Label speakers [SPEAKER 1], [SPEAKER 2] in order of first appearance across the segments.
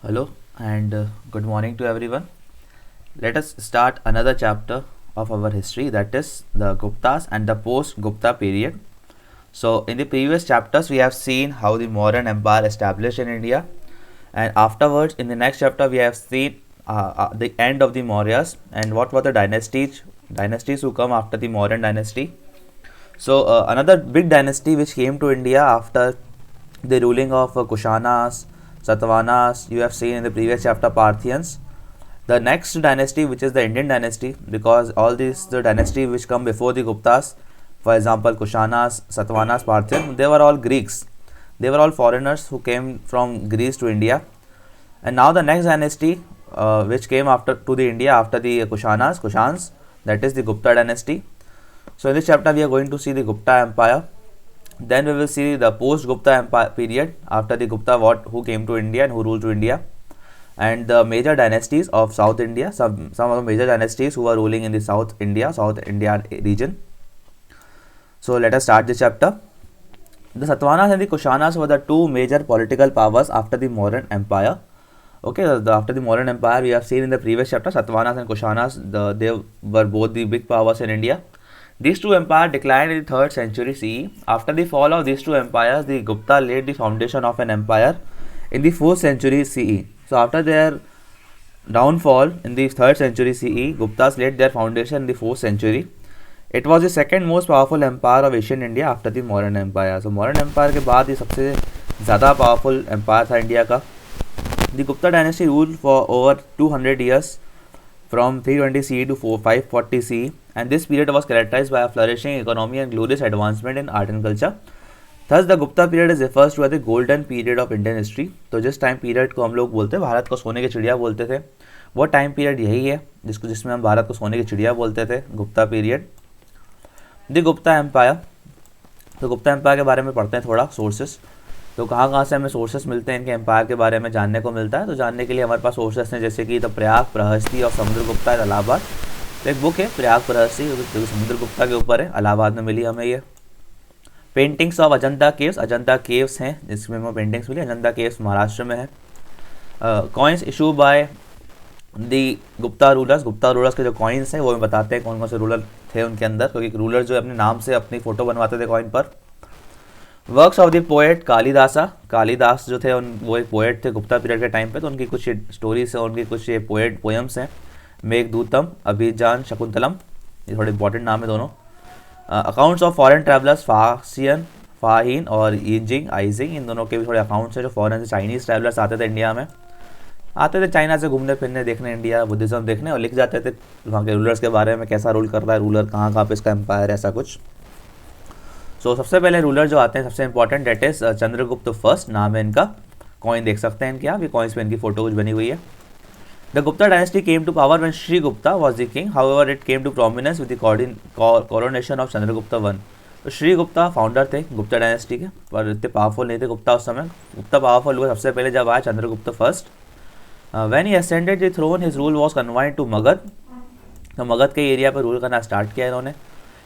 [SPEAKER 1] Hello and good morning to everyone. Let us start another chapter of our history, that is the Guptas and the post Gupta period. So, in the previous chapters, we have seen how the Mauryan Empire established in India, and afterwards, in the next chapter, we have seen the end of the Mauryas and what were the dynasties who come after the Mauryan dynasty. So, another big dynasty which came to India after the ruling of Kushanas, Satavahanas, you have seen in the previous chapter Parthians. The next dynasty, which is the Indian dynasty, because all these the dynasty which come before the Guptas, for example Kushanas, Satavahanas, Parthians, they were all Greeks. They were all foreigners who came from Greece to India. And now the next dynasty which came after to the India after the Kushans, that is the Gupta dynasty. So in this chapter we are going to see the Gupta Empire. Then we will see the post-Gupta Empire period after the Gupta who came to India and who ruled to India, and the major dynasties of South India, some of the major dynasties who are ruling in the South India region. So let us start this chapter. The Satavahanas and the Kushanas were the two major political powers after the Mauryan Empire. Okay, after the Mauryan Empire, we have seen in the previous chapter Satavahanas and Kushanas, they were both the big powers in India. These two empires declined in the 3rd century CE. After the fall of these two empires, the Gupta laid the foundation of an empire in the 4th century CE. So after their downfall in the 3rd century CE, Guptas laid their foundation in the 4th century. It was the second most powerful empire of Asian India after the Mauryan Empire. So Mauryan Empire के बाद ये सबसे ज़्यादा powerful empire था India का. The Gupta dynasty ruled for over 200 years from 320 CE to 540 CE, and this period was characterized by a flourishing economy and glorious advancement in art and culture. Thus the Gupta period is refers to as the golden period of Indian history. तो जिस time period को हम लोग बोलते हैं भारत को सोने की चिड़िया बोलते थे, वो टाइम पीरियड यही है जिसमें हम भारत को सोने की चिड़िया बोलते थे, Gupta period. The Gupta empire. तो गुप्ता एम्पायर के बारे में पढ़ते हैं थोड़ा सोर्सेस. तो कहाँ से हमें सोर्सेस मिलते हैं इनके एम्पायर के बारे में जानने को मिलता है. तो जानने के लिए हमारे पास सोर्सेस हैं जैसे कि द प्रयाग प्रहस्ती और समुद्रगुप्ता इलाहाबाद. तो एक बुक है प्रयाग प्रहस्ती जो समुद्रगुप्ता के ऊपर है, इलाहाबाद में मिली हमें ये. Paintings of Ajanta caves. Ajanta caves हैं जिसमें हमें पेंटिंग्स मिली. अजंता केव्स महाराष्ट्र में है. Coins issue by the Gupta rulers. Gupta rulers के जो कॉइन्स हैं वो हमें बताते हैं कौन कौन से रूलर थे उनके अंदर, क्योंकि रूलर जो अपने नाम से अपनी फ़ोटो बनवाते थे कॉइन पर. Works of the poet Kalidasa. Kalidas जो थे वो एक पोएट थे गुप्ता पीरियड के टाइम पे, तो उनकी कुछ स्टोरीज है, उनकी कुछ ये पोएम्स हैं. मेघदूतम, अभिजान शकुंतलम, ये थोड़े इंपॉर्टेंट नाम है दोनों. अकाउंट्स ऑफ फॉरेन ट्रैवलर्स फाहीन और ईजिंग आइजिंग, इन दोनों के भी थोड़े अकाउंट्स हैं जो फॉरेन से चाइनीज़ ट्रैवलर्स आते थे इंडिया में, आते थे चाइना से घूमने फिरने देखने इंडिया बुद्धिज़्म देखने, और लिख जाते थे वहाँ के रूलर्स के बारे में, कैसा रूल कर रहा है रूलर, कहाँ पे इसका एम्पायर ऐसा कुछ. सो सबसे पहले रूलर जो आते हैं सबसे important date is Chandragupta first, नाम है इनका. कॉइन देख सकते हैं इनके आप, ये कॉइन्स पे इनकी फोटो कुछ बनी हुई है. The Gupta dynasty came to power when Shri Gupta was the king, however it came to prominence with the coronation of Chandragupta one. तो श्री गुप्ता फाउंडर थे गुप्ता डायनेस्टी के, पर इतने पावरफुल नहीं थे गुप्ता उस समय. गुप्ता पावरफुल हुए सबसे पहले जब आया Chandragupta first. When he ascended the throne his rule was confined to Magadha. तो मगध के एरिया पर रूल करना स्टार्ट किया इन्होंने.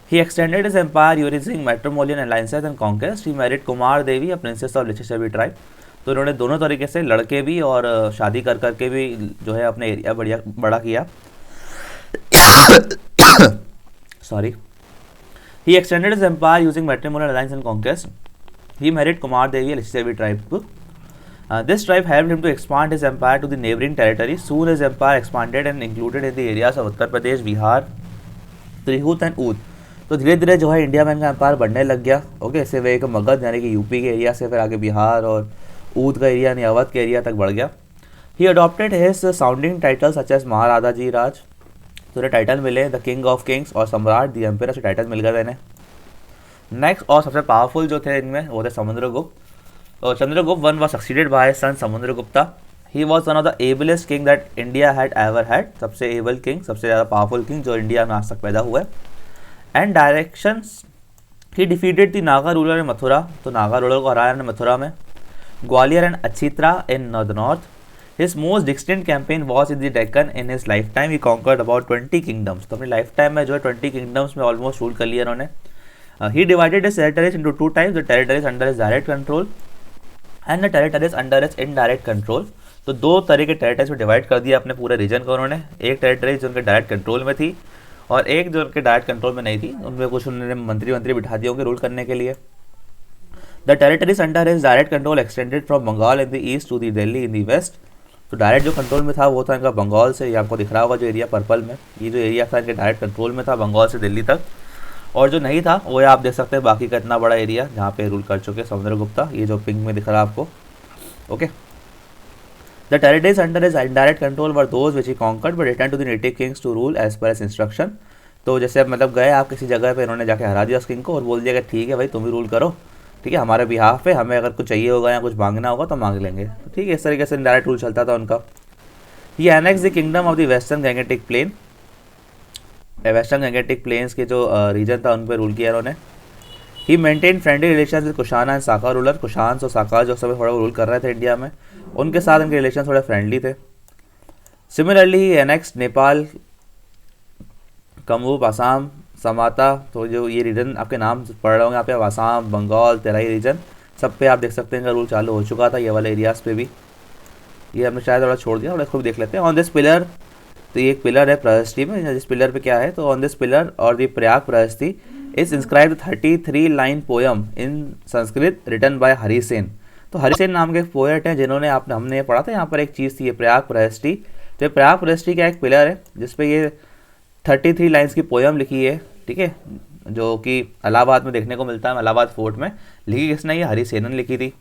[SPEAKER 1] He extended his empire using matrimonial alliances and conquest. He married Kumar Devi, a princess of Lichhavi tribe. तो इन्होंने दोनों तरीके से लड़के भी और शादी कर करके भी जो है अपने एरिया बड़ा किया. Sorry. He extended his empire using matrimonial alliance and conquest. He married Kumar Devi, a Lichhavi tribe. This tribe helped him to expand his empire to the neighboring territories. Soon his empire expanded and included in the areas of Uttar Pradesh, Bihar, Trihut and Oud. तो धीरे धीरे जो है India में इनका empire बढ़ने लग गया. ओके, इससे वे एक मगध यानी कि यूपी के एरिया से फिर आगे बिहार और ऊद का एरिया यानी अवध के एरिया तक बढ़ गया. He adopted his sounding title such as Maharaja ji Raj. तो उन्हें टाइटल मिले द किंग ऑफ किंग्स और सम्राट द एम्पायर से टाइटल मिल गए इन्हें. नेक्स्ट और सबसे पावरफुल जो थे इनमें वो थे समुद्रगुप्त. तो Chandragupta one was succeeded by son Samudragupta. He was one of the ablest king that India had ever had. सबसे एबल किंग, सबसे ज़्यादा पावरफुल किंग जो इंडिया में आज तक पैदा हुआ है. And directions he defeated the Naga ruler in Mathura. तो नागा रूलर को हराया मथुरा में. Gwalior and Ahichchhatra in the north. His most distant campaign was in the Deccan. In his lifetime he conquered about 20 kingdoms. तो अपनी लाइफ टाइम में जो है 20 किंगडम्स में ऑलमोस्ट रूल कर लिया इन्होंने. He divided his territories into 2 types, the territories under his direct control and the territories under his indirect control. तो दो तरह के टेरिटरीज में डिवाइड कर दिया अपने पूरे रीजन को उन्होंने। एक टेरिटरी जो उनके डायरेक्ट कंट्रोल में थी और एक जो उनके डायरेक्ट कंट्रोल में नहीं थी, उनमें कुछ उन्होंने मंत्री बिठा दिए होंगे रूल करने के लिए। The territories under his direct control extended from Bengal in the east to the Delhi in the west. तो डायरेक्ट जो कंट्रोल में था वो था इनका बंगाल से, ये आपको दिख रहा होगा जो एरिया पर्पल में, ये जो एरिया था इनके डायरेक्ट कंट्रोल में था बंगाल से दिल्ली तक। और जो नहीं था वो आप देख सकते हैं बाकी का इतना बड़ा एरिया जहाँ पे रूल कर चुके समुद्रगुप्ता, ये जो पिंक में दिख रहा है आपको। Okay, the territories under his indirect control were those which he conquered but return to the native kings to rule as per his instruction. तो जैसे मतलब गए आप किसी जगह पे, इन्होंने जाके हरा दिया उस किंग को और बोल दिया कि ठीक है भाई तुम ही रूल करो, ठीक है हमारे बिहाफ पे, हमें अगर कुछ चाहिए होगा या कुछ मांगना होगा तो मांग लेंगे। तो ठीक है, इस तरीके से इनडायरेक्ट रूल चलता था उनका। He annex the kingdom of the western Gangetic plain, western Gangetic plains के जो रीजन था उन पर रूल किया उन्होंने। He maintain friendly relation with Kushan and Saka ruler, Kushan और साका जो समय थोड़ा रूल कर रहे थे इंडिया में, उनके साथ इनके रिलेशन थोड़े फ्रेंडली थे। सिमिलरली ही एनेक्स नेपाल, कमरूप, आसाम, समाता, तो जो ये रीजन आपके नाम पढ़ रहे होंगे यहाँ पे, आसाम, बंगाल, तेराई रीजन, सब पे आप देख सकते हैं इनका रूल चालू हो चुका था। ये वाले एरियाज़ पे भी, ये हमने शायद थोड़ा छोड़ दिया, और इसको भी देख लेते हैं। ऑन दिस पिलर, तो ये एक पिलर है प्रहस्ती में, जिस पिलर पे क्या है, तो ऑन दिस पिलर और the Prayag Prashasti is inscribed 33 line poem in Sanskrit written by Harisen. तो हरिसेन नाम के एक पोएट हैं जिन्होंने हमने पढ़ा था यहाँ पर एक चीज़ थी, ये प्रयाग प्रहस्ती। तो ये प्रयाग प्रहस्ती का एक पिलर है जिसपे ये 33 लाइन्स की पोयम लिखी है, ठीक है, जो कि इलाहाबाद में देखने को मिलता है, इलाहाबाद फोर्ट में। लिखी किसने? ये हरिसेन ने लिखी थी।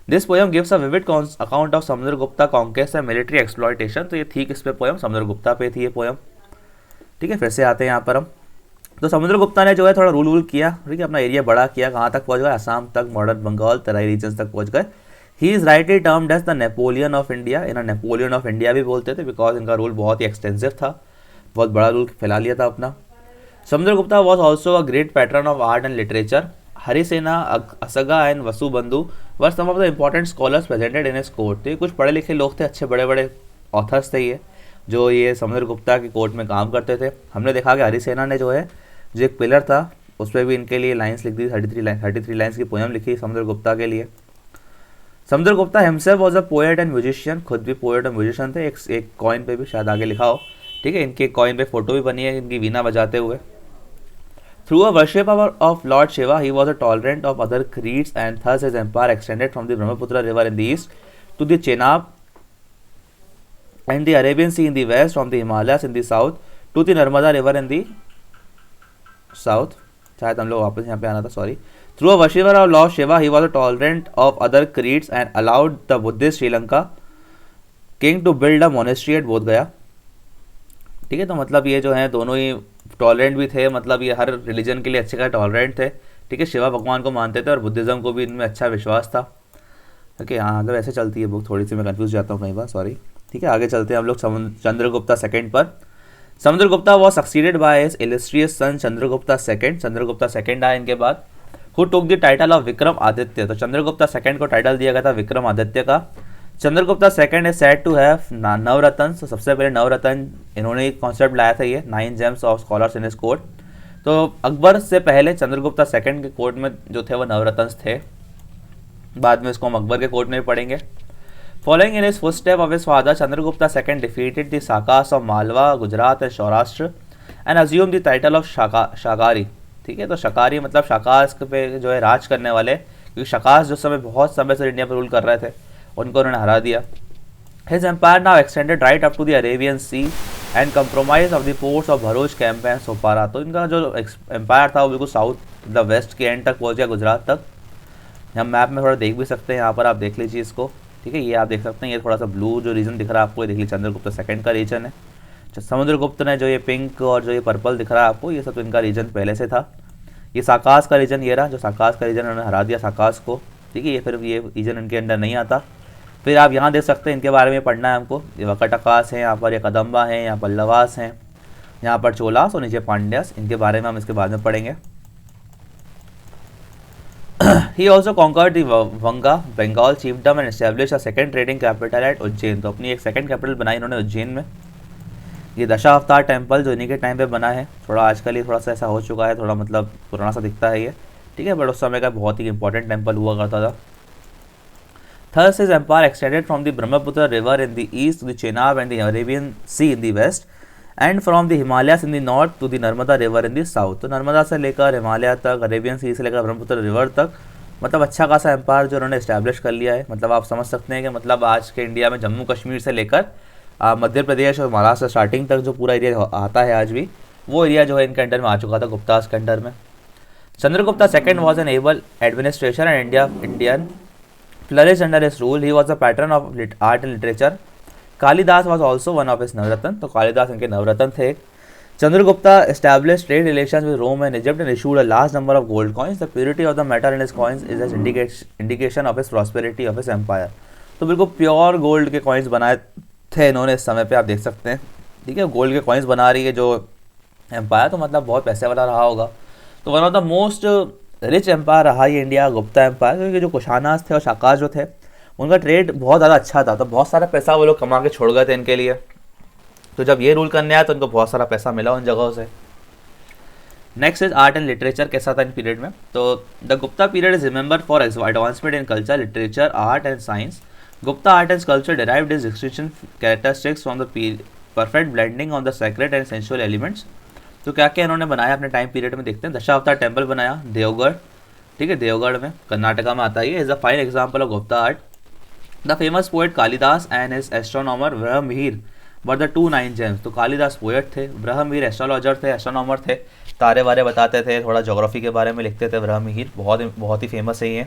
[SPEAKER 1] This poem gives a vivid account of Samudragupta conquest and military exploitation. तो ये थी किस पे पोयम? समुद्रगुप्ता पे थी ये पोयम, ठीक है। फिर से आते हैं यहाँ पर हम, तो समुद्रगुप्ता ने जो है थोड़ा रूल किया, ठीक है, अपना एरिया बड़ा किया, कहाँ तक पहुँच गए? आसाम तक, मॉडर्न बंगाल, तराई रीजन तक पहुँच गए। He is rightly termed as the Napoleon of India, इन्हें नेपोलियन ऑफ इंडिया भी बोलते थे बिकॉज इनका रूल बहुत ही एक्सटेंसिव था, बहुत बड़ा रूल फैला लिया था अपना। Samudragupta was also a great patron of art and literature. Harisena, Asanga and Vasubandhu were some of the important scholars presented in his court. तो ये कुछ पढ़े लिखे लोग थे, अच्छे बड़े बड़े ऑथर्स थे ये, जो ये समुद्रगुप्ता की कोर्ट में काम करते थे। हमने देखा कि हरिसेना ने जो है, जो एक पिलर था उस पर भी इनके लिए लाइन्स लिख दी, 33 लाइन्स की पोयम लिखी समुद्रगुप्ता के लिए। Samudragupta himself was a poet and musician, खुद भी पोएट और म्यूजिशियन थे। एक कॉइन पे भी शायद आगे लिखा हो, ठीक है, इनके कॉइन पे फोटो भी बनी है इनकी वीणा बजाते हुए। Through a worship of Lord Shiva he was a tolerant of other creeds and thus his empire extended from the Brahmaputra river in the east to the Chenab and the Arabian sea in the west, from the Himalayas in the south to the Narmada river in the south. शायद हम लोग वापस यहाँ पे आना था, sorry. Through a worshipper of Lord Shiva he was a tolerant of other creeds and allowed the Buddhist Sri Lanka king to build a monastery at Bodh Gaya, ठीक है। तो मतलब ये जो है दोनों ही टॉलरेंट भी थे, मतलब ये हर रिलीजन के लिए अच्छे का टॉलरेंट थे, ठीक है। शिवा भगवान को मानते थे और बुद्धिज़्म को भी इनमें अच्छा विश्वास था। ओके, हाँ मतलब ऐसे चलती है बुक, थोड़ी सी मैं कंफ्यूज जाता हूँ कई बार, सॉरी, ठीक है। आगे चलते हैं हम लोग चंद्रगुप्ता सेकंड पर। Samudragupta was succeeded by his illustrious son Chandragupta second. Chandragupta second आए इनके बाद, who took the title of Vikram Aditya. तो चंद्रगुप्ता सेकंड को टाइटल दिया गया था विक्रम आदित्य का। Chandragupta second is said to have Navratna. तो सबसे पहले नवरत्न इन्होंने एक कॉन्सेप्ट लाया था, ये 9 James of scholars in his court. तो अकबर से पहले चंद्रगुप्ता सेकंड के कोर्ट में जो थे वो नवरत्न थे, बाद में इसको हम अकबर के कोर्ट में भी पढ़ेंगे। Following in his footsteps of his father, Chandragupta II defeated the Sakas of Malwa, Gujarat and Saurashtra and assumed the title of Shakari, ठीक है। तो शकारी मतलब शाकास पे जो है राज करने वाले, क्योंकि शाकास जो समय बहुत समय से इंडिया पर रूल कर रहे थे, उनको उन्होंने हरा दिया। His empire now extended right up to the Arabian Sea and compromised of the ports of Bharuch, Kemp and Sopara। तो इनका जो एम्पायर था वो बिल्कुल साउथ द वेस्ट के एंड तक पहुँच गया, गुजरात तक। हम मैप में थोड़ा देख भी सकते हैं, यहाँ पर आप देख लीजिए इसको, ठीक है। ये आप देख सकते हैं, ये थोड़ा सा ब्लू जो रीजन दिख रहा है आपको, ये देख लीजिए चंद्रगुप्ता सेकंड का रीजन है। समुद्रगुप्त ने जो ये पिंक और जो ये पर्पल दिख रहा है आपको, ये सब तो इनका रीजन पहले से था। ये साकास का रीजन ये रहा, जो साकास का रीजन उन्होंने हरा दिया साकास को, ठीक है। ये फिर ये रीजन इनके अंदर नहीं आता। फिर आप यहाँ देख सकते हैं, इनके बारे में पढ़ना है हमको, ये वकटकास है, यहाँ पर ये कदम्बा है, यहाँ पल्लवास हैं, यहाँ पर चोलास और नीचे पांड्यास, इनके बारे में हम इसके बाद में पढ़ेंगे। He also conquered the Vanga, Bengal chiefdom and established a second trading capital at Ujjain. तो अपनी एक सेकंड कैपिटल बनाई इन्होंने उज्जैन में। ये दशा अवतार टेम्पल जो इन्हीं के टाइम पे बना है, थोड़ा आजकल ही थोड़ा सा ऐसा हो चुका है, थोड़ा मतलब पुराना सा दिखता है ये, ठीक है, बट उस समय का बहुत ही इंपॉर्टेंट टेम्पल हुआ करता था। Thus his empire extended from the Brahmaputra river in the east to the Chenab and the Arabian Sea in the west, and from the Himalayas in the north to the Narmada river in the south. तो नर्मदा से लेकर हिमालय तक, Arabian सी से लेकर Brahmaputra river तक, मतलब अच्छा खासा एम्पायर जो उन्होंने इस्टेब्लिश कर लिया है। मतलब आप समझ सकते हैं कि मतलब आज के इंडिया में जम्मू कश्मीर से लेकर मध्य प्रदेश और महाराष्ट्र स्टार्टिंग तक जो पूरा एरिया आता है आज भी, वो एरिया जो है इनके अंडर में आ चुका था, गुप्तास के अंडर में। Chandragupta second was an able administration and Indian flourished under his rule. He was a patron of art and literature. Kalidas was also one of his Navratna. तो कालिदास इनके नवरत्न थे। Chandragupta established trade relations with Rome and Egypt and issued a large number of gold coins. The purity of the metal in his coins is an indication of his prosperity of his empire. तो बिल्कुल pure gold के coins बनाए थे इन्होंने इस समय पे, आप देख सकते हैं। ठीक है, गोल्ड के कॉइन्स बना रही है जो एम्पायर, तो मतलब बहुत पैसे वाला रहा होगा। तो one of the most rich empire रहा ये इंडिया गुप्ता एम्पायर, क्योंकि जो कुशानास थे और शाकास जो थे उनका ट्रेड बहुत ज़्यादा अच्छा था, तो बहुत सारा पैसा वो लोग कमा के छोड़ गए थे इनके लिए। तो जब ये रूल करने आया तो उनको बहुत सारा पैसा मिला उन जगहों से। Next is art and literature कैसा था इन पीरियड में। तो the Gupta period is remember for advancement in culture, literature, art and science. Gupta art and culture derived is description characteristics from the perfect blending on the sacred and sensual elements. तो क्या क्या इन्होंने बनाया अपने टाइम पीरियड में, देखते हैं। Dashavatar temple बनाया देवगढ़, ठीक है, देवगढ़ में कर्नाटका में आता है। Is a fine example of Gupta art. The famous poet Kalidas and his astronomer Brahmavir were the 2 9 gems. तो कालिदास पोएट थे, ब्रह्मवीर एस्ट्रोलॉजर थे, एस्ट्रोनॉमर थे, तारे वारे बताते थे, थोड़ा ज्योग्राफी के बारे में लिखते थे। ब्रह्मवीर बहुत ही फेमस है ये।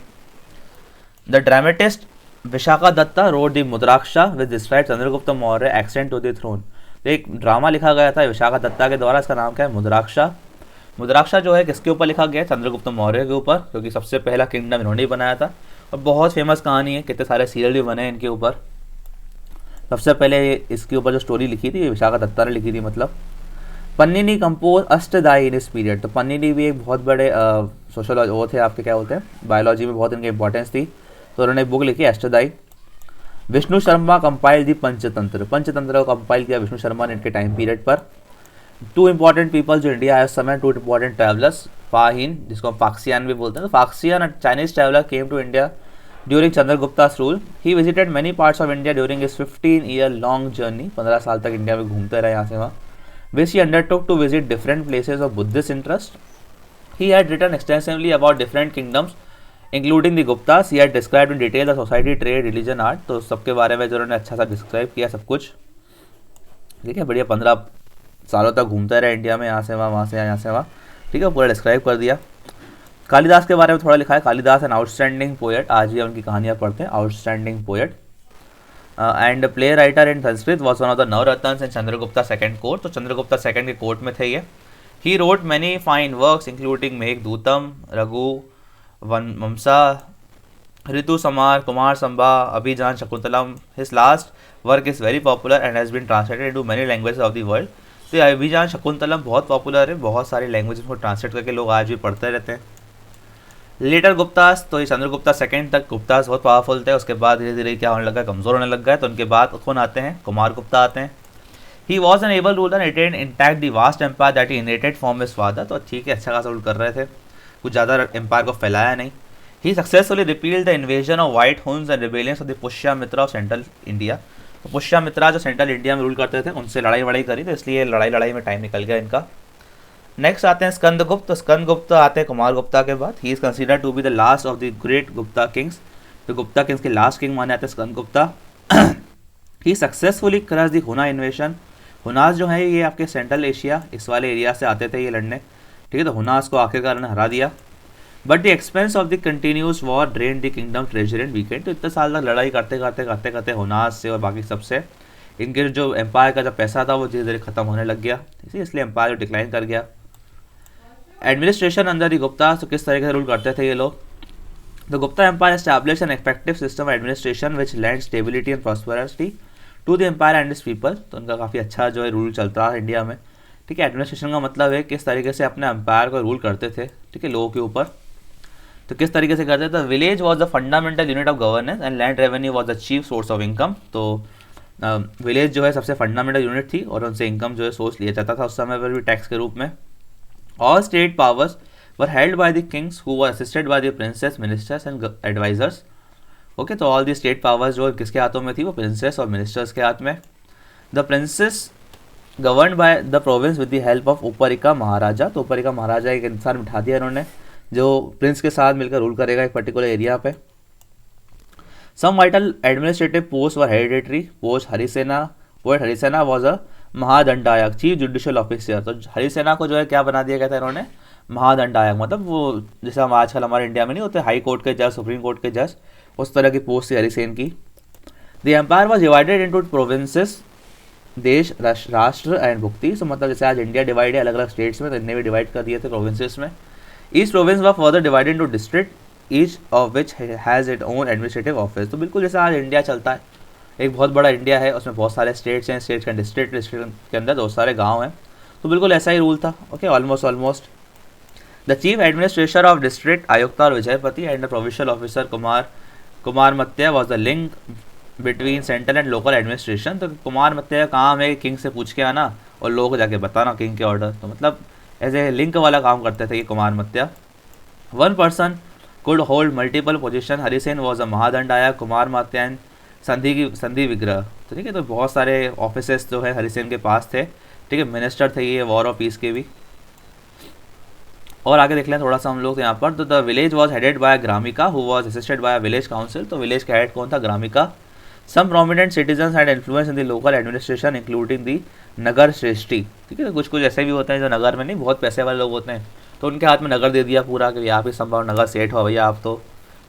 [SPEAKER 1] The dramatist Vishakha Datta wrote the Mudraksha with describe Chandragupta Maurya ascent to the throne. एक ड्रामा लिखा गया था विशाखा दत्ता के द्वारा, इसका नाम क्या है, मुद्राक्षा। मुद्राक्षा जो है किसके ऊपर लिखा गया है, चंद्रगुप्त मौर्य के ऊपर, क्योंकि सबसे पहला किंगडम इन्होंने ही बनाया था और बहुत फेमस कहानी है, कितने सारे सीरियल भी बने हैं इनके ऊपर। सबसे पहले इसके ऊपर जो स्टोरी लिखी थी विशाखा दत्ता ने लिखी थी। मतलब पन्निनी कंपोज अष्टदाई इन इस पीरियड। तो पन्निनी भी एक बहुत बड़े सोशल वो थे, आपके क्या होते हैं, बायोलॉजी में बहुत इनकी इंपॉर्टेंस थी, तो उन्होंने एक बुक लिखी अष्टदाई। विष्णु शर्मा कंपाइल दी पंचतंत्र, पंचतंत्र को कंपाइल किया विष्णु शर्मा ने इनके टाइम पीरियड पर। 2 इंपॉर्टेंट पीपल जो इंडिया आए उस समय, 2 इंपॉर्टेंट ट्रैवलर्स, फाहिन जिसको हम फाक्सियान भी बोलते हैं। तो Faxian Chinese traveller came to India during Chandragupta's rule. He visited many parts of India during his 15 year long journey. 15 साल तक इंडिया में घूमते रहे यहाँ से वहाँ। Which he undertook to visit different places of Buddhist interest. He had written extensively about different kingdoms including the Guptas. He had described in detail the society, trade, religion, art. तो सबके बारे में जो उन्होंने अच्छा सा डिस्क्राइब किया सब कुछ। ठीक है, बढ़िया 15 सालों तक घूमते रहे इंडिया में, यहाँ से वहाँ, वहाँ से यहाँ से वहाँ। ठीक है, पूरा डिस्क्राइब कर दिया। कालिदास के बारे में थोड़ा लिखा है। कालिदास एन आउटस्टैंडिंग पोएट, आज भी उनकी कहानियाँ पढ़ते हैं, outstanding poet and play writer in Sanskrit, was one of the Navaratna in Chandragupta second court. तो चंद्रगुप्ता सेकंड के कोर्ट में थे ये। He wrote many fine works including Meghadutam, Raghuvamsha, Ritusamhara, Kumarasambhava, Abhijnana Shakuntalam. His last work is very popular and has been translated into many languages of the world. तो अभिजान शकुंतलम बहुत popular है, बहुत सारी लैंग्वेजेस को ट्रांसलेट करके लोग आज भी पढ़ते रहते हैं। लेटर गुप्तास, तो ये चंद्रगुप्ता सेकंड तक गुप्तास बहुत पावरफुल थे, उसके बाद धीरे धीरे क्या होने लगा, कमज़ोर होने लग गए। तो उनके बाद कौन आते हैं, कुमार गुप्ता आते हैं। He was an able ruler and retained intact the vast empire that he inherited from his father. तो ठीक है, अच्छा खासा रूल कर रहे थे, कुछ ज़्यादा एम्पायर को फैलाया नहीं। He successfully repelled the invasion of White Huns and rebellions of the Pushyamitra of central India. तो पुष्यमित्रा जो सेंट्रल इंडिया में रूल करते थे उनसे लड़ाई वड़ाई करी, तो इसलिए लड़ाई में टाइम निकल गया इनका। नेक्स्ट आते हैं स्कंदगुप्त। तो स्कंदगुप्त आते हैं कुमार गुप्ता के बाद। He is considered to be the last of the great Gupta kings. तो गुप्ता किंग्स के लास्ट किंग माने जाते हैं Skandagupta. He successfully crush the Huna invasion. Huns जो है ये आपके सेंट्रल एशिया इस वाले एरिया से आते थे ये लड़ने। ठीक है, तो हुनास को आखिरकार ने हरा दिया। But the expense of the continuous war drain the kingdom treasure and weekend. तो इतने साल तक लड़ाई करते हुनास से और बाकी सबसे इनके जो एम्पायर का जो पैसा था वो धीरे धीरे खत्म होने लग गया, इसलिए एम्पायर डिक्लाइन कर गया। एडमिनिस्ट्रेशन अंदर दी गुप्ता, तो किस तरीके से रूल करते थे ये लोग। The Gupta empire establish an effective system administration which land stability and prosperity to the empire and its people. तो उनका काफ़ी अच्छा जो है रूल चलता है इंडिया में। ठीक है, एडमिनिस्ट्रेशन का मतलब है किस तरीके से अपने एम्पायर को रूल करते थे, ठीक है, लोगों के ऊपर। तो किस तरीके से करते थे, village was the fundamental unit of governance and land revenue was the chief source of income. तो विलेज जो है सबसे फंडामेंटल यूनिट थी और उनसे इनकम जो है सोर्स लिया जाता था उस समय पर भी टैक्स के रूप में। All state powers were held by the kings who were assisted by the princes, ministers and advisers. Okay, तो ऑल दी स्टेट पावर्स जो किसके हाथों में थी, वो प्रिंसेस और मिनिस्टर्स के हाथ में। The princes govern by the province with the help of Uparika Maharaja. तो उपरिका महाराजा एक इंसान बिठा दिया इन्होंने जो प्रिंस के साथ मिलकर रूल करेगा एक पर्टिकुलर एरिया पे। Some vital administrative post were hereditary post. Harisena was a Mahadandanayaka, chief judicial officer. तो हरिसेना को जो है क्या बना दिया गया था इन्होंने, महादंडायक, मतलब वो जैसे हम आजकल हमारे इंडिया में नहीं होते हाई कोर्ट के जज, सुप्रीम कोर्ट के जज, उस तरह की पोस्ट थी हरिसेन की। The empire was divided into provinces, desh, rashtra and भुक्ति। सो मतलब जैसे आज इंडिया डिवाइड है अलग अलग स्टेट्स में, तो इन्हें भी डिवाइड कर दिए थे प्रोविंसेस में। ईच प्रोविंस व further divided into district, each of which has it own administrative office. तो बिल्कुल जैसे आज इंडिया चलता है, एक बहुत बड़ा इंडिया है, उसमें बहुत सारे स्टेट्स हैं, स्टेट्स के डिस्ट्रिक्ट, डिस्ट्रिक्ट के अंदर बहुत सारे गाँव हैं, तो बिल्कुल ऐसा ही रूल था। Okay, almost the chief administrator of district Ayukta और Vijayapati and the provincial officer Kumaramatya was the link between central and local administration. तो कुमार मत्या का काम है किंग से पूछ के आना और लोगों को जाके बताना किंग के ऑर्डर, तो मतलब ऐसे लिंक वाला काम करते थे ये Kumaramatya. One person could hold multiple position, Harisena was a Mahadandanayaka, Kumaramatya Sandhivigraha. तो ठीक है, तो बहुत सारे ऑफिसेस जो है हरिसेन के पास थे। ठीक है, मिनिस्टर थे ये वॉर और पीस के भी। और आगे देख लें थोड़ा सा हम लोग यहाँ पर, तो the village was headed by Gramika who was assisted by village council. तो विलेज का हेड कौन था, Gramika. Some prominent citizens had influence in the local administration including the Nagar Shreshthi. ठीक है, तो कुछ ऐसे भी होते हैं जो नगर में नहीं, बहुत पैसे वाले लोग होते हैं, तो उनके हाथ में नगर दे दिया पूरा कि यहाँ पे संभाल, नगर सेठ हो भैया आप तो।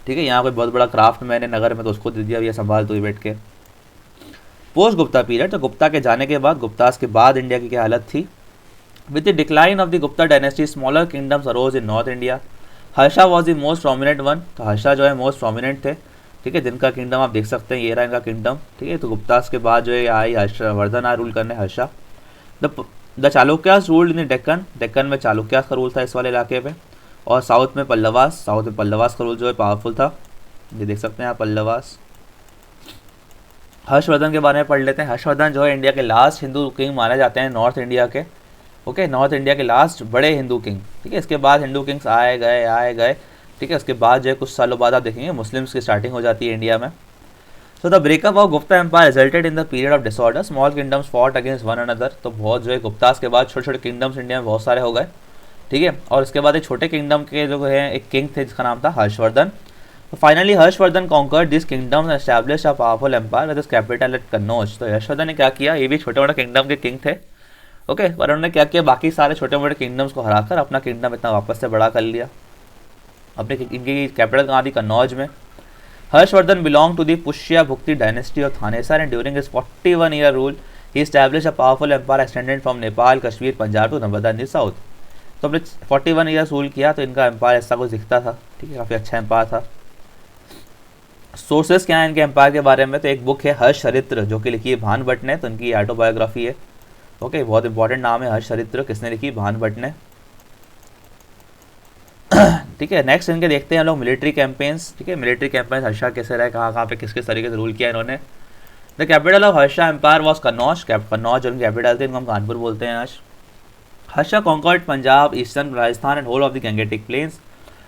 [SPEAKER 1] ठीक है, यहाँ कोई बहुत बड़ा क्राफ्ट मैन है नगर में, तो उसको दे दिया भैया संभाल तो ही बैठ के। पोस्ट गुप्ता पीरियड, तो गुप्ता के जाने के बाद, गुप्तास के बाद इंडिया की क्या हालत थी। With the decline of the Gupta dynasty smaller kingdoms arose in north India. Harsha was the most prominent one. तो हर्षा जो है मोस्ट प्रोमिनेंट थे। ठीक है, जिनका किंगडम आप देख सकते हैं, ये रहा इनका किंगडम। ठीक है, तो गुप्तास के बाद जो है आई हर्षवर्धन रूल करने हर्षा। द चालुक्यास रूल्ड इन डेक्कन। डेक्कन में चालुक्यास का रूल था इस वाले इलाके पे। और साउथ में पल्लवास का रूल जो है पावरफुल था, ये देख सकते हैं आप पल्लवास। हर्षवर्धन के बारे में पढ़ लेते हैं। हर्षवर्धन जो है इंडिया के लास्ट हिंदू किंग माने जाते हैं नॉर्थ इंडिया के। ओके, नॉर्थ इंडिया के लास्ट बड़े हिंदू किंग। ठीक है, इसके बाद हिंदू किंग्स आए गए। ठीक है, उसके बाद जो है कुछ सालों बाद आप देखेंगे मुस्लिम्स की स्टार्टिंग हो जाती है इंडिया में। So the breakup of Gupta empire resulted in the period of disorder, small kingdoms fought against one another. तो बहुत जो है गुप्तास के बाद छोटे छोटे किंगडम्स इंडिया में बहुत सारे हो गए। ठीक है, और इसके बाद एक छोटे किंगडम के जो है एक किंग थे जिसका नाम था हर्षवर्धन। तो finally Harshavardhan conquered this kingdom and established a powerful empire with his capital at Kannauj. तो हर्षवर्धन ने क्या किया, ये भी छोटे मोटे किंगडम के किंग थे। ओके, पर उन्होंने क्या किया, बाकी सारे छोटे मोटे किंगडम्स को हराकर अपना किंगडम इतना वापस से बड़ा कर लिया। अपने इनकी कैपिटल कहाँ थी, कन्नौज में। Harshavardhan belong to the Pushyabhuti dynasty of Thanesar and during his 41 year rule he established a powerful empire extended from Nepal, Kashmir, Punjab to Narmada in the south. तो अपने 41 ईयर्स रूल किया, तो इनका एम्पायर ऐसा कुछ दिखता था। ठीक है, काफ़ी अच्छा एम्पायर था। सोर्सेस क्या है इनके एम्पायर के बारे में, तो एक बुक है हर्षचरित्र जो कि लिखी है भान भट्ट ने, तो इनकी ऑटोबायोग्राफी है। ओके, बहुत इंपॉर्टेंट नाम है हर्षचरित्र, किसने लिखी, भान भट्ट ने। ठीक है, नेक्स्ट इनके देखते हैं हम लोग मिलिट्री कैंपेन्स। ठीक है, मिलिट्री कैंपेन्स हर्षा कैसे रहे, कहाँ पे किस तरीके से रूल किया इन्होंने। The capital of Harsha empire was Kannauj. Kannauj जो उनकी कैपिटल थी, इनको हम कानपुर बोलते हैं आज। Harsha conquered Punjab, eastern Rajasthan and whole of the Gangetic plains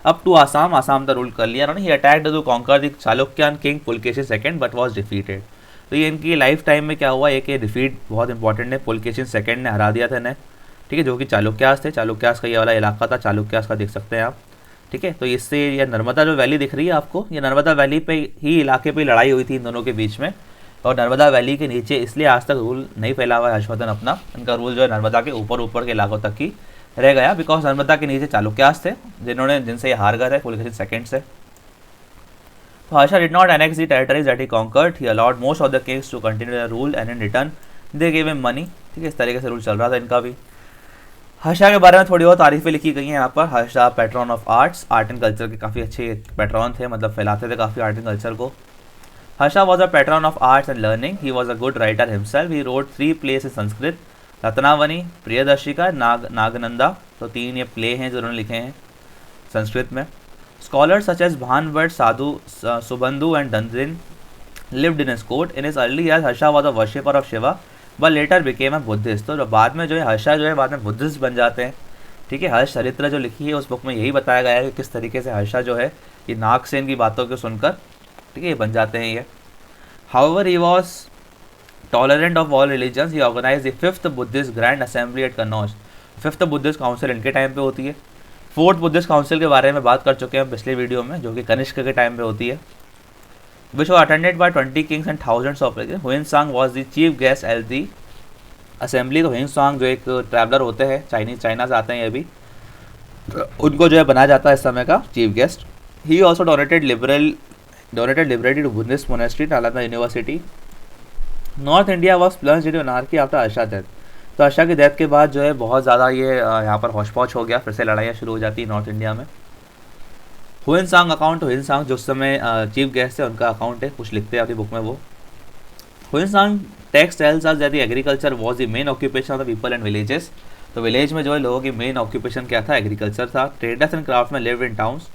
[SPEAKER 1] up to Assam. Assam तक रूल कर लिया इन्होंने। He attacked to conquer the Chalukyan king Pulakeshin second but was defeated. तो ये इनकी लाइफ टाइम में क्या हुआ, एक ये डिफीट बहुत इंपॉर्टेंट है, पुलकेशिन सेकंड ने हरा दिया था इन्हें। ठीक है, जो कि चालुक्यास थे। चालुक्यास का ये वाला इलाका था, चालुक्यास का देख सकते हैं आप। ठीक है, तो इससे ये नर्मदा जो वैली दिख रही है आपको, ये नर्मदा वैली पे ही इलाके पे लड़ाई हुई थी इन दोनों के बीच में। और नर्मदा वैली के नीचे इसलिए आज तक रूल नहीं फैला हुआ है हर्षवर्धन अपना। इनका रूल जो है नर्मदा के ऊपर के इलाकों तक ही रह गया, बिकॉज नर्मदा के नीचे चालुक्यास थे जिनसे ये हार गए थे पुलकेशिन सेकंड से। तो Harsha did not annex the territories that he conquered. He allowed most of the kings to continue the rule and in return they give him money. ठीक है, इस तरीके से रूल चल रहा था इनका भी। हर्षा के बारे में थोड़ी बहुत तारीफें लिखी गई हैं यहाँ पर। Harsha patron of arts, art and culture के काफ़ी अच्छे पैट्रॉन थे, मतलब फैलाते थे काफ़ी आर्ट एंड कल्चर को। Harsha was a patron of arts and learning. He was a good writer himself. He wrote 3 plays in Sanskrit, Ratnavali, Priyadarshika, Nagananda. तो 3 ये प्ले हैं जो उन्होंने लिखे हैं संस्कृत में। Scholars such as Bana Bhatta, Sadhu Subandhu and Dandin lived in his court. In his early years Harsha was a worshipper of Shiva but later became a Buddhist. तो बाद में जो है हर्षा जो है बाद में बुद्धिस्ट बन जाते हैं। ठीक है, हर्ष चरित्र जो लिखी है उस बुक में यही बताया गया है कि किस तरीके से हर्षा जो है ये नागसेन की बातों को सुनकर ठीक है, ये बन जाते हैं ये। However he was tolerant of all religions, he organise the 5th Buddhist grand assembly at Kannauj. 5th Buddhist council इनके टाइम पे होती है। 4th बुद्धिस्ट काउंसिल के बारे में बात कर चुके हैं पिछले वीडियो में, जो कि कनिष्क के टाइम पे होती है। Which was attended by 20 kings and thousands of presidents. Hiuen Tsang was the chief guest at the assembly. तो ह्वेनसांग जो एक ट्रैवलर होते हैं, चाइना से आते हैं ये भी, उनको जो है बनाया जाता है इस समय का chief guest. He also donated liberally to Buddhist monastery Nalanda university. North India was plunged into anarchy after Harsha death. तो अशा की डेथ के बाद जो है बहुत ज़्यादा ये यहाँ पर हौच पौच हो गया, फिर से लड़ाइयाँ शुरू हो जाती है नॉर्थ इंडिया में। ह्वेनसांग अकाउंट, ह्वेनसांग जो उस समय चीफ गेस्ट है उनका अकाउंट है, कुछ लिखते हैं अपनी बुक में वो। Hiuen Tsang text tells us that agriculture was the main occupation of the people and villages. तो विलेज में जो है लोगों की मेन ऑक्यूपेशन क्या था, एग्रीकल्चर था। Traders and craftsman lived in towns.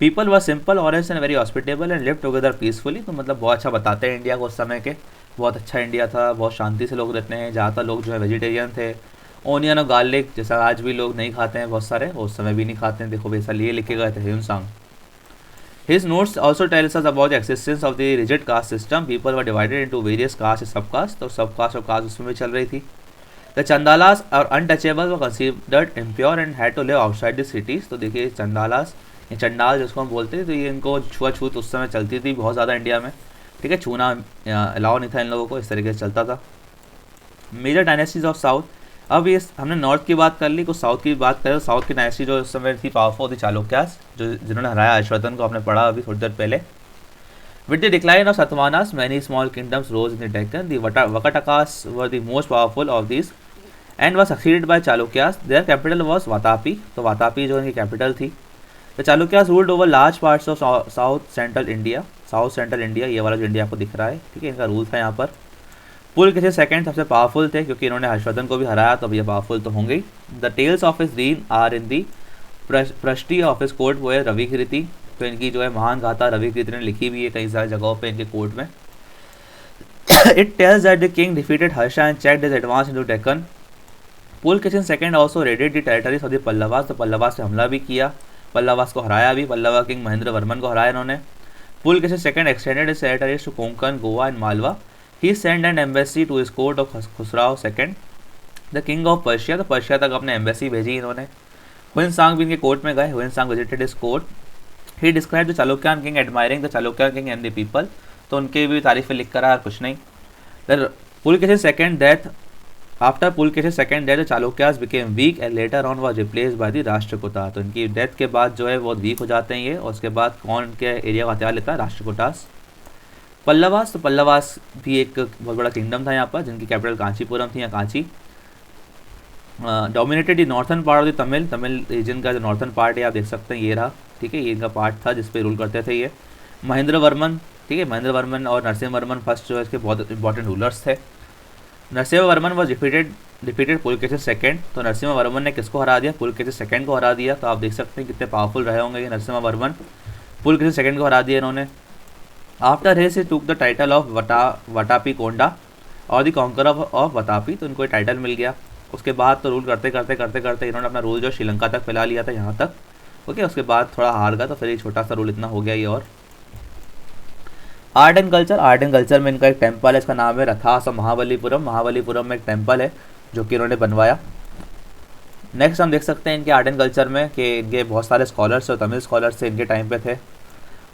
[SPEAKER 1] People were simple, honest and very hospitable and live together peacefully. तो मतलब बहुत अच्छा बताते हैं इंडिया को उस समय के, बहुत अच्छा इंडिया था, बहुत शांति से लोग रहते हैं। ज़्यादातर लोग जो है वेजिटेरियन थे। ओनियन और गार्लिक जैसा आज भी लोग नहीं खाते हैं बहुत सारे, उस समय भी नहीं खाते हैं। देखो वैसा लिए लिखे गए थे Hiuen Tsang. His notes also tells us about the existence of the rigid caste system. People were divided into various castes and subcastes. तो सबकास्ट और कास्ट उसमें भी चल रही थी। The Chandalas और untouchables were considered impure and had to live outside the cities. तो देखिए चंदालास, ये चंडाल जिसको हम बोलते हैं, तो ये इनको छुआछूत उस समय चलती थी बहुत ज़्यादा इंडिया में, ठीक है। छूना अलाउ नहीं था इन लोगों को, इस तरीके से चलता था। Major dynasties of south. अब ये हमने नॉर्थ की बात कर ली, कुछ साउथ की बात करें। साउथ की डायनेस्टी जो उस समय थी पावरफुल थी चालुक्यास, जो जिन्होंने हराया हर्षवर्धन को, आपने पढ़ा अभी थोड़ी देर पहले। With the decline of Satavahanas many small kingdoms rose in the Deccan. The Vakatakas were the most powerful of this and was succeeded by Chalukyas. Their capital was Vatapi. तो वातापी जो इनकी कैपिटल थी। The Chalukyas ruled over large parts of south central India, ये वाला जो India आपको दिख रहा है, ठीक है, इनका रूल था यहाँ पर। पुलकेशी सेकंड सबसे पावरफुल थे, क्योंकि इन्होंने हर्षवर्धन को भी हराया, तो ये पावरफुल तो होंगे ही। The tales of his reign are in the prashasti of his court, वो है रविकृति। तो इनकी जो है महान गाथा रविकृति ने लिखी भी है कई सारी जगहों पे इनके कोर्ट में। It tells that the king defeated Harsha and checked his advance into Deccan. Pulakeshi second also raided the territories of the Pallavas. तो पल्लवास पे हमला भी किया, पल्लवास को हराया भी, पल्लवा किंग महेंद्र वर्मन को हराया इन्होंने। Pulakeshi second extended his territories to Konkan, Goa and Malwa. He sent an embassy to his court of Khusrau II, the king of Persia। तो पर्शिया तक अपने एम्बेसी भेजी इन्होंने। ह्वेनसांग भी इनके कोर्ट में गए। Xuanzang visited his court. He describe the Chalukyan king admiring the Chalukyan king and the people. तो उनके भी तारीफें लिख कर आया, कुछ नहीं। The Pulakeshi second death, after Pulakeshi second death the Chalukyas became weak and later on was replaced by the Rashtrakutas. तो इनकी डेथ के बाद जो है बहुत वीक हो जाते हैं ये, और उसके बाद कौन इनके एरिया का हथियार लेता है, राष्ट्रकूटास। पल्लवास, तो पल्लवास भी एक बहुत बड़ा किंगडम था यहाँ पर, जिनकी कैपिटल कांचीपुरम थी या Kanchi. Dominated the northern part of the Tamil region का जो नॉर्थन पार्ट है आप देख सकते हैं, ये रहा, ठीक है, ये इनका पार्ट था जिस पे रूल करते थे ये। महेंद्र वर्मन, ठीक है, महेंद्र वर्मन और नरसिंह वर्मन फर्स्ट जो है इसके बहुत इंपॉर्टेंट रूलर्स थे। Narasimha Varman was defeated Pulakeshi second. तो नरसिंह वर्मन ने किसको हरा दिया, पुलकेशी सेकंड को हरा दिया। तो आप देख सकते हैं कितने पावरफुल रहे होंगे ये नरसिंह वर्मन, पुलकेशी सेकंड को हरा दिया इन्होंने। After his he took the title of Vatapikonda और द कॉन्कर ऑफ वतापी। तो इनको टाइटल मिल गया। उसके बाद तो रूल करते करते इन्होंने अपना रूल जो श्रीलंका तक फैला लिया था यहाँ तक, ओके। उसके बाद थोड़ा हार गया, तो फिर ये छोटा सा रूल इतना हो गया ये। और आर्ट एंड कल्चर में इनका एक टेम्पल है, इसका नाम है रथास महाबलीपुरम में एक टेम्पल है जो कि इन्होंने बनवाया। नेक्स्ट हम देख सकते हैं इनके आर्ट एंड कल्चर में कि इनके बहुत सारे स्कॉलर्स और तमिल स्कॉलर्स थे इनके टाइम पे थे।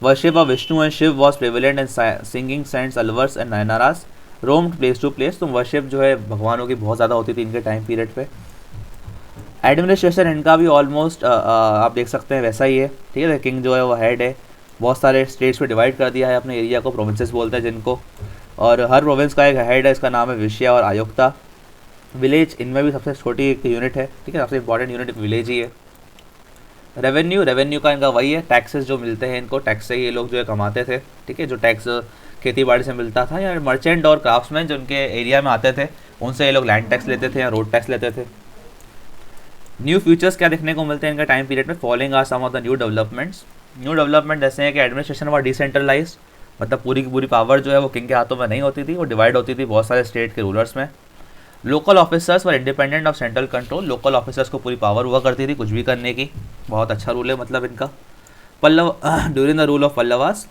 [SPEAKER 1] Worship of Vishnu and Shiva was prevalent and singing saints Alvars and Nayanars roamed place to place. तो वर्शिप जो है भगवानों की बहुत ज़्यादा होती थी इनके टाइम पीरियड पे। एडमिनिस्ट्रेशन इनका भी ऑलमोस्ट आप देख सकते हैं वैसा ही है, ठीक है। किंग जो है वो हेड है, बहुत सारे स्टेट्स पे डिवाइड कर दिया है अपने एरिया को, प्रोविंसेस बोलते हैं जिनको, और हर प्रोविंस का एक हेड है, इसका नाम है विषया और आयुक्ता। विलेज इनमें भी सबसे छोटी एक यूनिट है, ठीक है, सबसे इंपॉर्टेंट यूनिट विलेज ही है। रेवेन्यू का इनका वही है, टैक्सेस जो मिलते हैं इनको, टैक्स से ये लोग जो है कमाते थे, ठीक है, जो टैक्स खेती बाड़ी से मिलता था, या मर्चेंट और क्राफ्ट्समैन जो उनके एरिया में आते थे उनसे ये लोग लैंड टैक्स लेते थे या रोड टैक्स लेते थे। न्यू फीचर्स क्या देखने को मिलते हैं इनका टाइम पीरियड में, following are some of the new development जैसे हैं कि एडमिनिस्ट्रेशन व डिसेंट्रलाइज, मतलब पूरी की पूरी पावर जो है वो किंग के हाथों में नहीं होती थी, वो डिवाइड होती थी बहुत सारे स्टेट के रूलर्स में। Local officers were independent of central control, local officers को पूरी पावर हुआ करती थी कुछ भी करने की, बहुत अच्छा रूल है मतलब इनका। Pallava during the rule of Pallavas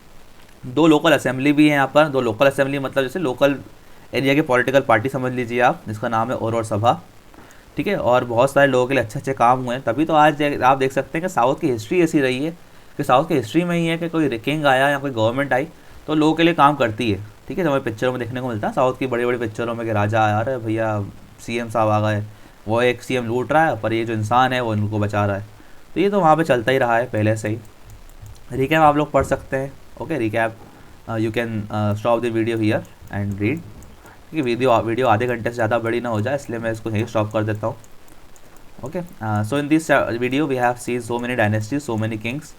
[SPEAKER 1] दो लोकल असेंबली भी है यहाँ पर। दो लोकल असेंबली मतलब जैसे लोकल एरिया की पॉलिटिकल पार्टी समझ लीजिए आप, जिसका नाम है और सभा, ठीक है। और बहुत सारे लोगों के लिए अच्छे अच्छे काम हुए हैं, तभी तो आज आप देख सकते हैं कि साउथ की हिस्ट्री ऐसी रही है कि साउथ की हिस्ट्री में ही है कि कोई किंग आया या कोई गवर्नमेंट आई तो लोगों के लिए काम करती है, ठीक है। जो हमें पिक्चरों में देखने को मिलता है साउथ की बड़ी बड़ी पिक्चरों में कि राजा आया, अरे भैया सीएम साहब आ गए, वो एक सीएम लूट रहा है पर ये जो इंसान है वो इनको बचा रहा है। तो ये तो वहाँ पे चलता ही रहा है पहले से ही। रिकैप आप लोग पढ़ सकते हैं, okay. Recap you can stop the video here and read, ठीक है। वीडियो आधे घंटे से ज़्यादा बड़ी ना हो जाए, इसलिए मैं इसको यहीं स्टॉप कर देता हूँ, okay. So in this video we have seen so many dynasties, so many kings,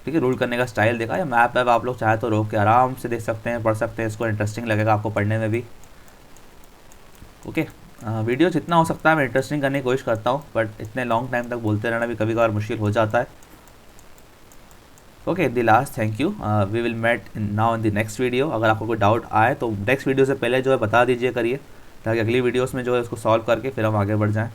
[SPEAKER 1] ठीक है। रूल करने का स्टाइल देखा, या मैप आप लोग चाहे तो रोक के आराम से देख सकते हैं, पढ़ सकते हैं, इसको इंटरेस्टिंग लगेगा आपको पढ़ने में भी, ओके। वीडियो जितना हो सकता है मैं इंटरेस्टिंग करने की कोशिश करता हूँ, बट इतने लॉन्ग टाइम तक बोलते रहना भी कभी कभार मुश्किल हो जाता है, okay. In the last thank you, we will meet now in the next video. अगर आपको कोई डाउट आए तो नेक्स्ट वीडियो से पहले जो है बता दीजिए करिए, ताकि अगली वीडियोस में जो है उसको सॉल्व करके फिर हम आगे बढ़ जाएँ।